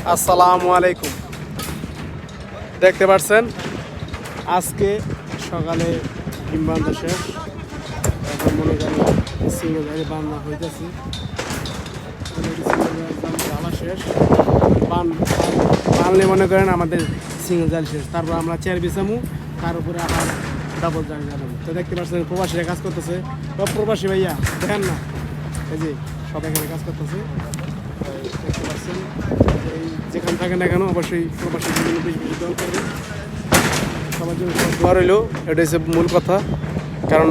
আসসালামু আলাইকুম। দেখতে পাচ্ছেন আজকে সকালে ডিম বান্ধা শেষ। এখন মনে করেন সিঙ্গেল গাড়ি বান্না হইতেছে, জ্বালা শেষ। বানলে মনে করেন আমাদের সিঙ্গেল জাল শেষ। তারপর আমরা চেয়ার বিছামু, তার উপরে আবার ডাবল জাল জ্বালাবো। তো দেখতে পাচ্ছেন প্রবাসীরা কাজ করতেছে। সব প্রবাসী ভাইয়া দেখেন না, এই যে সব এখানে কাজ করতেছে। দেখতে পাচ্ছেন এই যেখানে থাকে না কেন অবশ্যই প্রবাসীর জন্য বেশি বেশি দোয়া করবে। সবার জন্য দোয়া রইল, এটা হচ্ছে মূল কথা। কারণ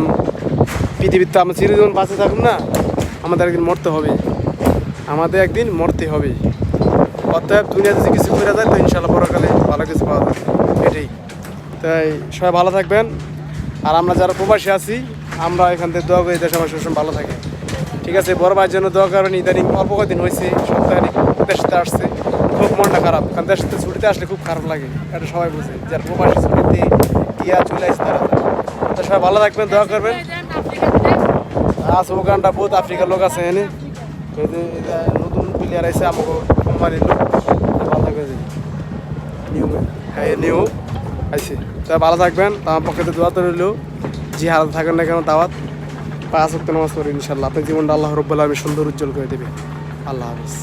পৃথিবীতে আমরা চিরজীবন বাঁচে থাকুন না, আমাদের একদিন মরতে হবে, মরতে হবে। অতএব দুনিয়াতে যে কিছু করে যায় তো ইনশাল্লাহ পরকালে ভালো কিছু পাওয়া যায়, এটাই। তাই সবাই ভালো থাকবেন। আর আমরা যারা প্রবাসী আছি আমরা এখান থেকে দোয়া করি দেশ আমার সবসময় ভালো থাকে, ঠিক আছে। বড় ভাইয়ের জন্য দোয়া করবেন। ইদানিং অল্প কদিন হয়েছে সপ্তাহে দেশতে আসছে, খুব মনটা খারাপ। কারণ দেশতে ছুটিতে আসলে খুব খারাপ লাগে, এটা সবাই বুঝে। যারা প্রবাসী ছুটিতে গিয়া চলে আসছে তারা, তো সবাই ভালো থাকবেন, দোয়া করবেন। ওখানটা বহুত আফ্রিকার লোক আছে এনে, নতুন প্লেয়ার আছে আমাকে কোম্পানির লোক, ভালো থাকবে যে নিউ আইসি। তো ভালো থাকবেন, আমার পক্ষে তো দোয়া তো রইল। যে হাল থাকেন না কেন দাওয়াত 5 ওয়াক্ত নামাজ পড়ি ইনশাল্লাহ। আপনার জীবনটা আল্লাহ রাব্বুল আলামিন সুন্দর উজ্জ্বল করে দেবে। আল্লাহ হাফেজ।